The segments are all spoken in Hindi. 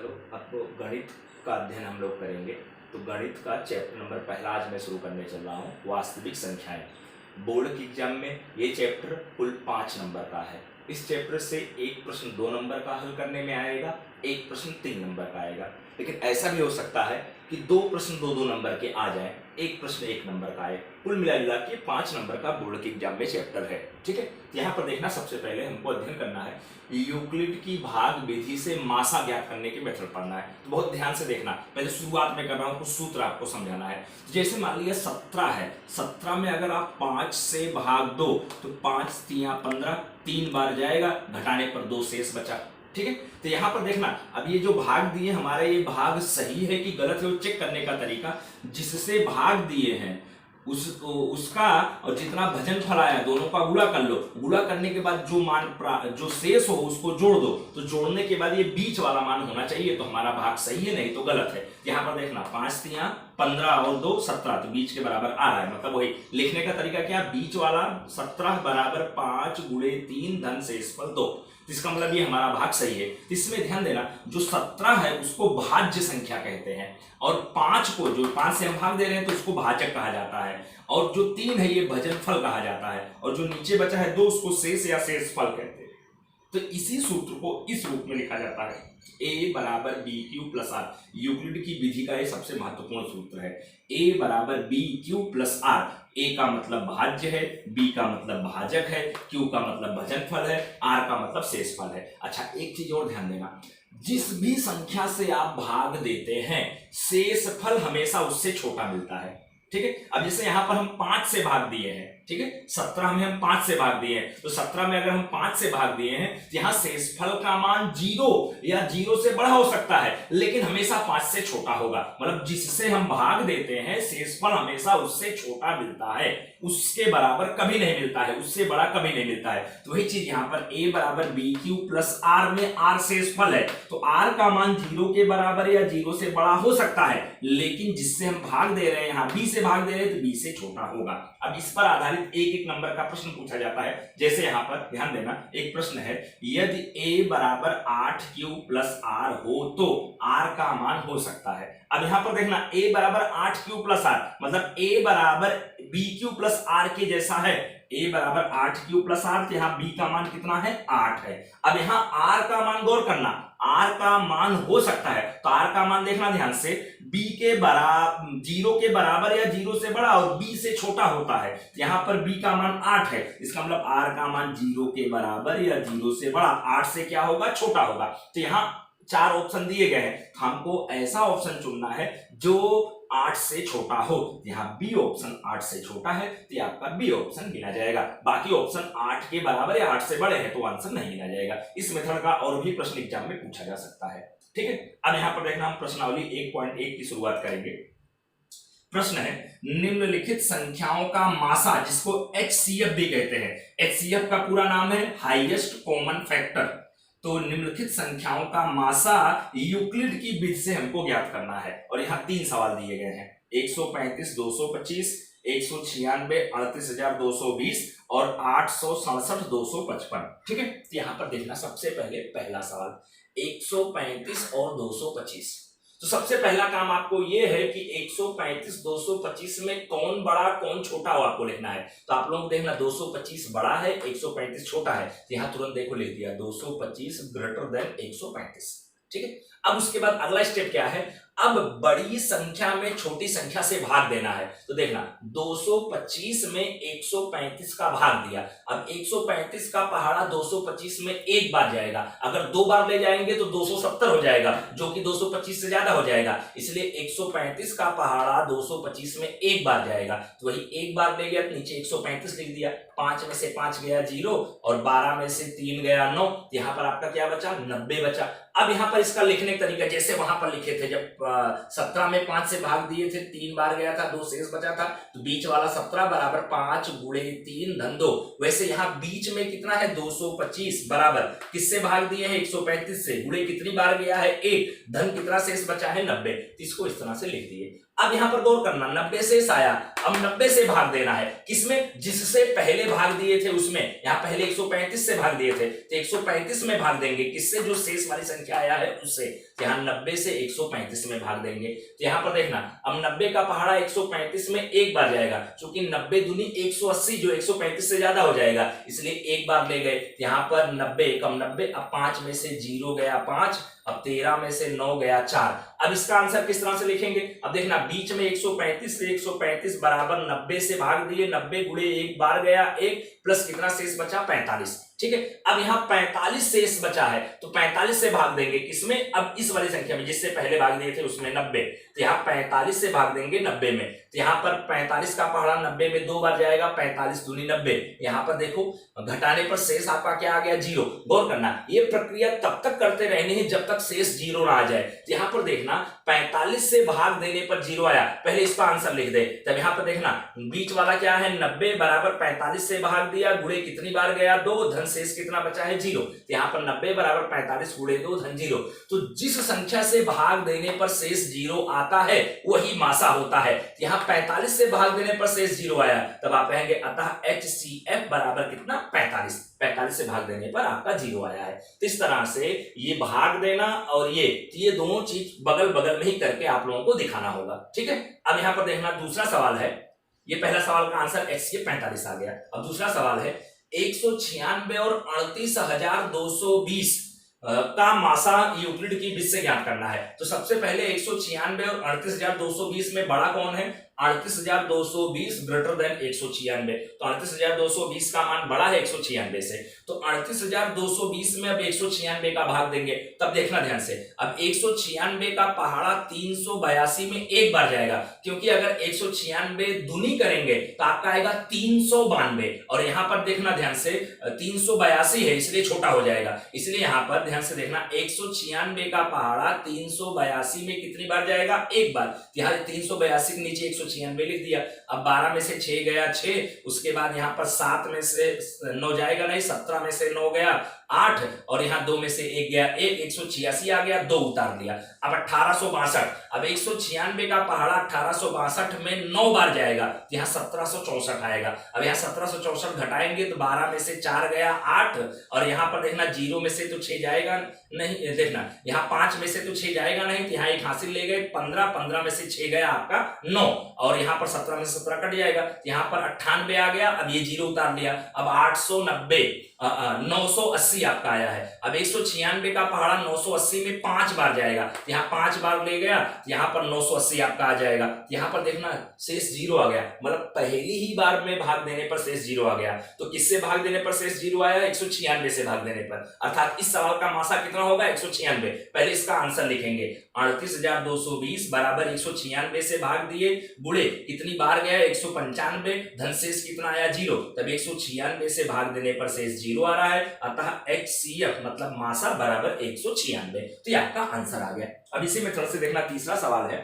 चलो अब गणित का अध्ययन हम लोग करेंगे। तो गणित का चैप्टर नंबर पहला आज मैं शुरू करने चल रहा हूँ, वास्तविक संख्याएं। बोर्ड की एग्जाम में ये चैप्टर कुल 5 नंबर का है। इस चैप्टर से एक प्रश्न 2 नंबर का हल करने में आएगा, एक प्रश्न 3 नंबर का आएगा। लेकिन ऐसा भी हो सकता है कि 2 प्रश्न 2-2 नंबर के आ जाएं, एक प्रश्न 1 नंबर का आए। कुल मिला के 5 नंबर का बोर्ड की एग्जाम में चैप्टर है। ठीक है, यहाँ पर देखना, सबसे पहले हमको अध्ययन करना है यूक्लिड की भाग विधि से मासा ज्ञात करने के मेथड पढ़ना है। तो बहुत ध्यान से देखना, पहले शुरुआत में कर रहा हूँ, कुछ सूत्र आपको समझाना है। जैसे मान लिया 17 है, 17 में अगर आप 5 से भाग दो तो 5 3 15, 3 बार जाएगा, घटाने पर 2 शेष बचा। ठीक है, तो यहां पर देखना, अब ये जो भाग दिए हमारे, ये भाग सही है कि गलत है वो चेक करने का तरीका, जिससे भाग दिए हैं उसका और जितना भजन फल आया दोनों का गुणा कर लो। गुणा करने के बाद जो मान जो शेष हो उसको जोड़ दो। तो जोड़ने के बाद ये बीच वाला मान होना चाहिए, तो हमारा भाग सही है, नहीं तो गलत है। यहां पर देखना, 5 3 15 और 2 17, तो बीच के बराबर आ रहा है। मतलब वही लिखने का तरीका क्या, बीच वाला 17 बराबर 5 गुणे 3 धन शेष फल 2। इसका मतलब ये हमारा भाग सही है। इसमें ध्यान देना, जो 17 है उसको भाज्य संख्या कहते हैं, और 5 को, जो 5 से हम भाग दे रहे हैं तो उसको भाजक कहा जाता है, और जो 3 है ये भजन फल कहा जाता है, और जो नीचे बचा है 2 उसको शेष या शेष फल कहते हैं। तो इसी सूत्र को इस रूप में लिखा जाता है, a बराबर b q plus r. Euclid की विधि का ये सबसे महत्वपूर्ण सूत्र है। a बराबर b q plus r. a का मतलब भाज्य है, b का मतलब भाजक है, q का मतलब भजनफल है, r का मतलब शेषफल है। अच्छा, एक चीज और ध्यान देना, जिस भी संख्या से आप भाग देते हैं शेषफल हमेशा उससे छोटा मिलता है। ठीक है, अब जैसे यहां पर हम 5 से भाग दिए हैं, ठीक है, 17 में हम 5 से भाग दिए हैं, तो 17 में अगर हम 5 से भाग दिए हैं तो यहां शेषफल का मान 0 या 0 से बड़ा हो सकता है, लेकिन हमेशा 5 से छोटा होगा। मतलब जिससे हम भाग देते हैं शेषफल हमेशा उससे छोटा मिलता है, उसके बराबर कभी नहीं मिलता है, उससे बड़ा कभी नहीं मिलता है। तो वही चीज यहां पर a बराबर बी क्यू प्लस आर में r शेषफल है, तो r का मान 0 के बराबर या 0 से बड़ा हो सकता है, लेकिन जिससे हम भाग दे रहे हैं, यहां b से भाग दे रहे हैं तो b से छोटा होगा। अब इस पर आधारित एक एक नंबर का प्रश्न पूछा जाता है। जैसे यहां पर ध्यान देना, एक प्रश्न है, यदि a बराबर 8q प्लस r हो तो r का मान हो सकता है। अब यहां पर देखना, a बराबर 8q प्लस r, मतलब a बराबर bq प्लस r के जैसा है। a बराबर 8q प्लस r, तो यहां b का मान कितना है, 8 है। अब यहां r का मान गौर करना, r का मान हो सकता है, तो r का मान देखना ध्यान से, b के बराबर 0 के बराबर या 0 से बड़ा और b से छोटा होता है। यहां पर b का मान 8 है, इसका मतलब r का मान 0 के बराबर या 0 से बड़ा, 8 से क्या होगा, छोटा होगा। तो यहां 4 ऑप्शन दिए गए हैं, हमको ऐसा ऑप्शन चुनना है जो 8 से छोटा हो। यहाँ बी ऑप्शन 8 से छोटा है, तो आपका बी ऑप्शन गिना जाएगा। बाकी ऑप्शन 8 के बराबर या 8 से बड़े हैं तो आंसर नहीं गिना जाएगा। इस मेथड का और भी प्रश्न एग्जाम में पूछा जा सकता है। ठीक है, अब यहाँ पर देखना, हम प्रश्नावली 1.1 की शुरुआत करेंगे। प्रश्न है, निम्नलिखित संख्याओं का मासा, जिसको HCF भी कहते हैं, HCF का पूरा नाम है हाईएस्ट कॉमन फैक्टर। तो निम्नलिखित संख्याओं का मासा यूक्लिड की विधि से हमको ज्ञात करना है, और यहाँ 3 सवाल दिए गए हैं, 135 225, 196 38,220 और 867 255। ठीक है, तो यहाँ पर देखना, सबसे पहले पहला सवाल 135 और 225। तो सबसे पहला काम आपको ये है कि 135 225 में कौन बड़ा कौन छोटा हो आपको लिखना है। तो आप लोग देखना, 225 बड़ा है, 135 छोटा है, तो यहां तुरंत देखो लिख दिया 225 ग्रेटर देन 135। ठीक है, अब उसके बाद अगला स्टेप क्या है, अब बड़ी संख्या में छोटी संख्या से भाग देना है। तो देखना, 225 में 135 का भाग दिया, अब 135 का पहाड़ा 225 में एक बार जाएगा, अगर 2 बार ले जाएंगे तो 270 हो जाएगा, जो कि 225 से ज्यादा हो जाएगा, इसलिए 135 का पहाड़ा 225 में एक बार जाएगा, तो वही एक बार ले गया तो नीचे 135 लिख दिया, 5 में से 5 गया 0 और 12 में से 3 गया 9, यहाँ पर आपका क्या बचा, 90 बचा। अब यहाँ पर इसका लिखने का तरीका जैसे वहां पर लिखे थे, जब 17 में 5 से भाग दिए थे, 3 बार गया था, 2 शेष बचा था, तो बीच वाला 17 बराबर 5 गुणे 3 धन 2। वैसे यहाँ बीच में कितना है, 225 बराबर किससे भाग दिए हैं, 135 से, गुणे कितनी बार गया है, 1, धन कितना शेष बचा है, 90। इसको इस तरह से लिख दिए। अब यहाँ पर गौर करना, 90 शेष आया, अब 90 से भाग देना है, किसमें, जिससे पहले भाग दिए थे उसमें, यहाँ पहले 135 से भाग दिए थे तो 135 में भाग देंगे, किससे, जो शेष वाली संख्या आया है उससे, यहाँ 90 से 135 में भाग देंगे। तो यहाँ पर देखना, अब 90 का पहाड़ा 135 में एक बार जाएगा, क्योंकि 90 दूनी 180 जो 135 से ज्यादा हो जाएगा, इसलिए एक बार ले गए। यहाँ पर 90 कम 90, अब 5 में से 0 गया 5, अब 13 में से 9 गया 4। अब इसका आंसर किस तरह से लिखेंगे, अब देखना, बीच में 135 से 135 बराबर 90 से भाग दिए, 90 गुणे एक बार गया 1, प्लस कितना शेष बचा 45, ठीक है। अब यहाँ 45 शेष बचा है, तो 45 से भाग देंगे, किसमें, अब इस वाली संख्या में जिससे पहले भाग दिए थे उसमें 90, तो यहाँ 45 से भाग देंगे 90 में, तो यहाँ पर 45 का पहाड़ा 90 में 2 बार जाएगा, 45 दूनी 90। यहाँ पर देखो घटाने पर शेष आपका क्या आ गया, 0। गौर करना, ये प्रक्रिया तब तक करते रहनी है जब तक शेष 0 ना आ जाए। यहाँ पर देखना, 45 से भाग देने पर 0 आया, पहले इसका आंसर लिख दे। तब यहाँ पर देखना, बीच वाला क्या है, 90 बराबर 45 से भाग दिया, गुणे कितनी बार गया 2, धन शेष कितना बचा है 0। यहाँ पर 90 बराबर 45 गुणे 2 धन 0। तो जिस संख्या से भाग देने पर शेष 0 आता है वही मासा होता है। यहाँ 45 से भाग देने पर शेष 0 आया, तब आप कहेंगे अतः HCF बराबर कितना, 45। 45 से भाग देने पर आपका 0 आया है। तो इस तरह से ये भाग देना और ये दोनों चीज बगल बगल में ही करके आप लोगों को दिखाना होगा, ठीक है। अब यहाँ पर देखना, दूसरा सवाल है, ये पहला सवाल का आंसर HCF 45 आ गया। अब दूसरा सवाल है, 196 और 38,220 का मासा यूक्लिड की विधि से ज्ञात करना है। तो सबसे पहले 196 और 38,220 में बड़ा कौन है, 38,220 ग्रेटर देन 196, तो 38,220 का मान बड़ा है 196 से, तो 38,220 में अब 196 का भाग देंगे। तब देखना ध्यान से, अब 196 का पहाड़ा 382 में एक बार जाएगा, क्योंकि अगर 196 दूनी करेंगे तो आपका आएगा 392, और यहां पर देखना ध्यान से 382 है इसलिए छोटा हो जाएगा, इसलिए यहां पर ध्यान से देखना, 196 का पहाड़ा 382 में कितनी बार जाएगा, एक बार। यहाँ 382 के नीचे 196 लिख दिया। अब 12 में से 6 गया 6, उसके बाद यहाँ पर 7 में से 9 जाएगा नहीं, 17 में से 9 गया 8, और यहाँ 2 में से 1 गया 1, 186 आ गया, 2 उतार दिया। अब 1862, अब 196 का पहाड़ा 1862 में 9 बार जाएगा, यहाँ 1764 आएगा। अब यहाँ 1764 घटाएंगे तो 12 में से 4 गया 8, और यहाँ पर देखना 0 में से तो 6 जाएगा नहीं, देखना यहाँ 5 में से तो 6 जाएगा नहीं, तो यहाँ एक हासिल ले गए 15, 15 में से 6 गया आपका 9, और यहाँ पर 17 में से 17 कट जाएगा, यहाँ पर 98 आ गया, अब ये 0 उतार लिया। अब 890 980 आपका आया है। अब 196 का पहाड़ा 980 में 5 बार जाएगा, यहाँ 5 बार ले गया, यहाँ पर 980 आपका आ जाएगा। यहाँ पर देखना शेष 0 आ गया, मतलब पहली ही बार में भाग देने पर शेष 0 आ गया। तो किससे भाग देने पर शेष 0 आया, 196 से भाग देने पर, अर्थात इस सवाल का मासा कितना होगा, 196। पहले इसका आंसर लिखेंगे, 38,220 बराबर 196 से भाग दिए, गुणे कितनी बार गया 195, धन शेष कितना आया 0, तब 196 से भाग देने पर शेष 0 आ रहा है, अतः HCF मतलब मासा बराबर 196। तो ये आपका आंसर आ गया। अब इसी मेथड से देखना, तीसरा सवाल है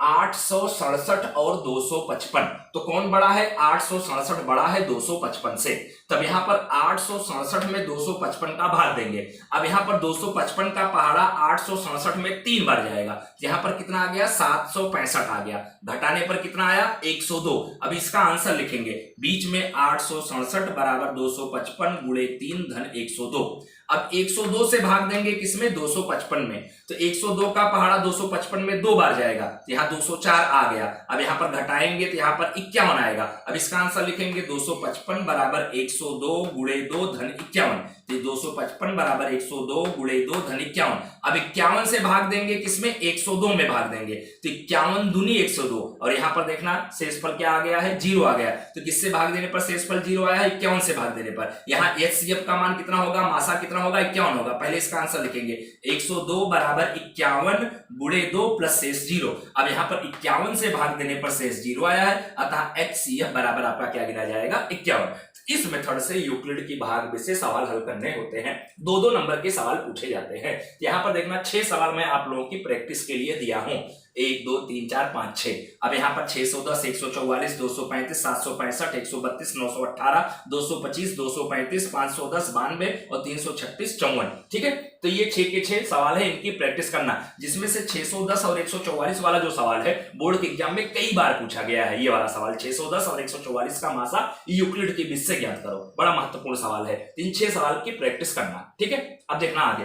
867 और 255, तो कौन बड़ा है, 867 बड़ा है 255 से, तब यहाँ पर 867 में 255 का भाग देंगे। अब यहाँ पर 255 का पहाड़ा 867 में 3 बार जाएगा, यहाँ पर कितना आ गया 765 आ गया, घटाने पर कितना आया 102। अब इसका आंसर लिखेंगे, बीच में 867 बराबर 255 गुणे 3 धन 102। अब 102 से भाग देंगे किसमें, 255 में, तो 102 का पहाड़ा 255 में 2 बार जाएगा, यहाँ 204 आ गया। अब यहाँ पर घटाएंगे तो यहाँ पर 51 आएगा। अब इसका आंसर लिखेंगे 255 बराबर 102 गुणे 2 धन 51, तो 255 बराबर 102 गुणे 2 धन 51। अब 51 से भाग देंगे किसमें, 102 में भाग देंगे, तो 51 दूनी 102, और यहाँ पर देखना शेषफल क्या आ गया है 0 आ गया। तो किससे भाग देने पर शेषफल 0 आया है, 51 से भाग देने पर। यहाँ HCF का मान कितना होगा, मासा कितना होगा, 51 होगा। पहले इसका आंसर लिखेंगे 102 बराबर 51 गुणे 2 प्लस शेष 0। अब यहाँ पर 51 से भाग देने पर शेष 0 आया है, अतः HCF बराबर आपका क्या गिना जाएगा 51। इस मेथड से यूक्लिड की भाग विधि से सवाल हल करने होते हैं। 2-2 नंबर के सवाल पूछे जाते हैं। यहाँ पर देखना 6 सवाल मैं आप लोगों की प्रैक्टिस के लिए दिया हूं। 1 2 3 4 5 6। अब यहाँ पर 610, 144, 235, 765, 132, 918, 225, 235, 510, 92 और 336, 54। ठीक है, तो ये 6 के 6 सवाल है, इनकी प्रैक्टिस करना, जिसमें से 610 और 144 वाला जो सवाल है बोर्ड के एग्जाम में कई बार पूछा गया है। ये वाला सवाल 610 और 144 का मासा यूक्लिड की विधि से ज्ञात करो, बड़ा महत्वपूर्ण सवाल है। 3-6 सवाल की प्रैक्टिस करना। ठीक है, अब देखना आगे।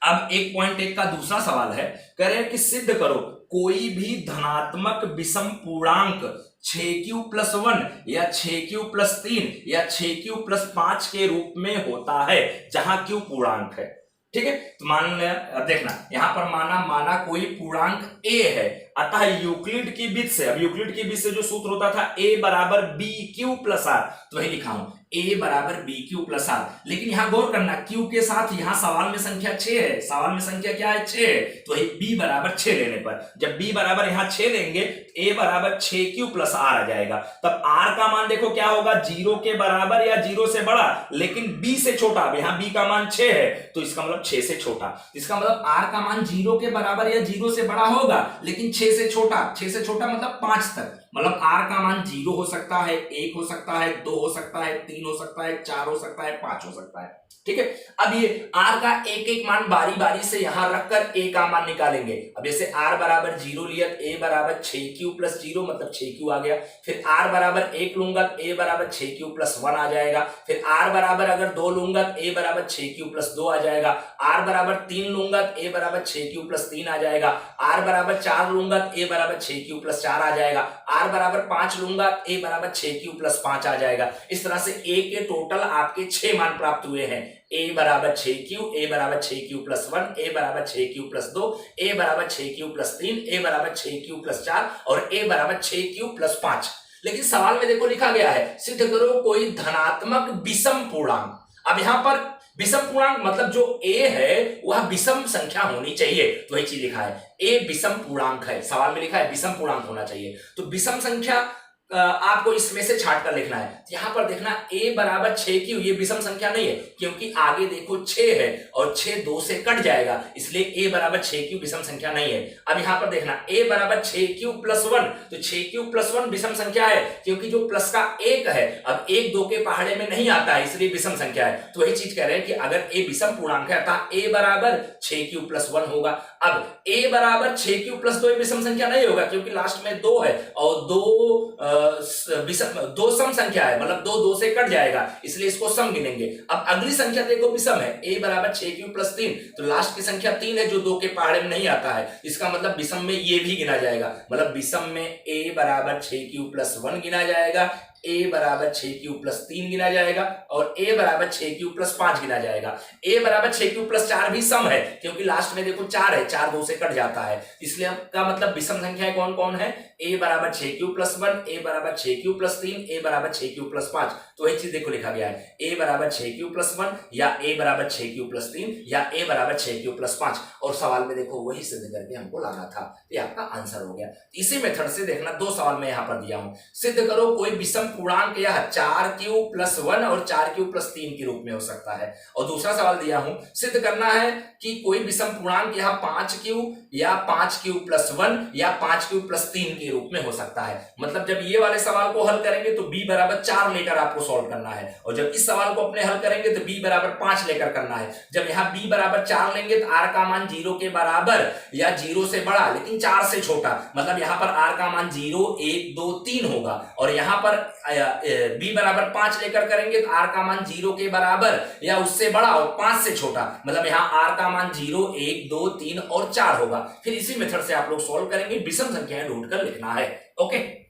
अब 1.1 का दूसरा सवाल है, कह रहे हैं कि सिद्ध करो कोई भी धनात्मक विषम पूर्णांक 6q+1 या 6q+3 या 6q+5 के रूप में होता है जहां q पूर्णांक है। ठीक है, तो मान अब देखना, यहां पर माना कोई पूर्णांक a है, अतः यूक्लिड की विधि से, अब यूक्लिड की विधि से जो सूत्र होता था a बराबर bq+r, तो वही लिखा हूं a बराबर bq+r। लेकिन यहां गौर करना, q के साथ यहां सवाल में संख्या 6 है, सवाल में संख्या क्या है 6 है, तो वही b बराबर 6 लेने पर, जब b बराबर यहां 6 लेंगे a बराबर 6q+r आ जाएगा। तब r का मान देखो क्या होगा, 0 के बराबर या 0 से बड़ा, लेकिन b से छोटा। अब यहां b का मान 6 है तो इसका मतलब 6 से छोटा, इसका मतलब r का मान 0 के बराबर या 0 से बड़ा होगा, लेकिन 6 से छोटा। 6 से छोटा मतलब 5 तक, मतलब r का मान 0 हो सकता है, 1 हो सकता है, 2 हो सकता है, 3 हो सकता है, 4 हो सकता है, 5 हो सकता है। ठीक है, अब ये r का एक एक मान बारी बारी से यहां रखकर a का मान निकालेंगे। अब जैसे r बराबर 0 लिया, a बराबर 6q+0 मतलब 6q आ गया। फिर r बराबर 1 लूंगा तो a बराबर 6q+1 आ जाएगा। फिर r बराबर अगर 2 लूंगा तो a बराबर 6q+2 आ जाएगा। r बराबर 3 लूंगा तो a बराबर 6q+3 आ जाएगा। r बराबर 4 लूंगा तो a बराबर 6q+4 आ जाएगा। r बराबर 5 लूंगा तो a बराबर 6q+5 आ जाएगा। इस तरह से a के टोटल आपके 6 मान प्राप्त हुए हैं। a बराबर 6q, a बराबर 6q+1, a बराबर 6q+2, a बराबर 6q+3, a बराबर 6q+4 और a बराबर 6q+5। लेकिन सवाल में देखो लिखा गया है, सिद्ध करो कोई धनात्मक विषम पूर्णांक। अब यहां पर विषम पूर्णांक मतलब जो a है वह विषम संख्या होनी चाहिए, तो वही चीज लिखा है, a विषम पूर्णांक है। सवाल में लिखा है विषम पूर्णांक होना चाहिए, तो विषम संख्या आपको इसमें से छाट कर लिखना है। यहां पर देखना a बराबर 6q, ये विषम संख्या नहीं है, क्योंकि आगे देखो 6 है और 6 2 से कट जाएगा, इसलिए a बराबर 6q विषम संख्या नहीं है। अब यहां पर देखना a बराबर 6q+1, तो 6q+1 विषम संख्या है, क्योंकि जो प्लस का 1 है, अब 1 2 के पहाड़े में नहीं आता है, इसलिए विषम संख्या है। तो वही चीज कह रहे हैं कि अगर a विषम पूर्णांक है अतः a बराबर 6q+1 होगा। अब a बराबर 6q+2 विषम संख्या नहीं होगा, क्योंकि लास्ट में 2 है और 2 सम संख्या है, मतलब 2 2 से कट जाएगा, इसलिए इसको सम गिनेंगे। अब अगली संख्या देखो विषम है, a बराबर 6q+3, तो लास्ट की संख्या 3 है जो 2 के पहाड़े में नहीं आता है, इसका मतलब विषम में ये भी गिना जाएगा, मतलब विषम में a बराबर 6q+1 गिना जाएगा, a बराबर 6q+3 गिना जाएगा और a बराबर 6q+5 गिना जाएगा। a बराबर 6q+4 भी सम है, क्योंकि लास्ट में देखो 4 है, 4 2 से कट जाता है, इसलिए का मतलब विषम संख्या कौन कौन है, a बराबर 6q+1, a बराबर 6q+3, a बराबर 6q+5। तो वही चीज देखो लिखा गया है, a बराबर 6q+1 या a बराबर 6q+3 या a बराबर 6q+5, और सवाल में देखो वही सिद्ध करके हमको लाना था, ये आपका आंसर हो गया। इसी मेथड से देखना, 2 सवाल मैं यहाँ पर दिया हूं, सिद्ध करो कोई विषम पूर्णांक यह 4q+1 और 4q+3 के रूप में हो सकता है। और दूसरा सवाल दिया हूं, सिद्ध करना है कि कोई विषम पूर्णांक यह 5q या 5q+1 या 5q+3 के रूप में हो सकता है। मतलब जब ये वाले सवाल को हल करेंगे तो b बराबर 4 लेकर आपको सॉल्व करना है, और जब इस सवाल को अपने हल करेंगे तो b बराबर 5 लेकर करना है। जब यहाँ b बराबर 4 लेंगे तो r का मान 0 के बराबर या 0 से बड़ा लेकिन 4 से छोटा, मतलब यहाँ पर r का मान 0 1 2 3 होगा, और यहाँ पर b बराबर 5 लेकर करेंगे तो r का मान 0 के बराबर या उससे बड़ा और 5 से छोटा, मतलब यहाँ r का मान 0 1 2 3 और 4 होगा। फिर इसी मेथड से आप लोग सॉल्व करेंगे, विषम संख्याएं ढूंढकर लिखना है। ओके।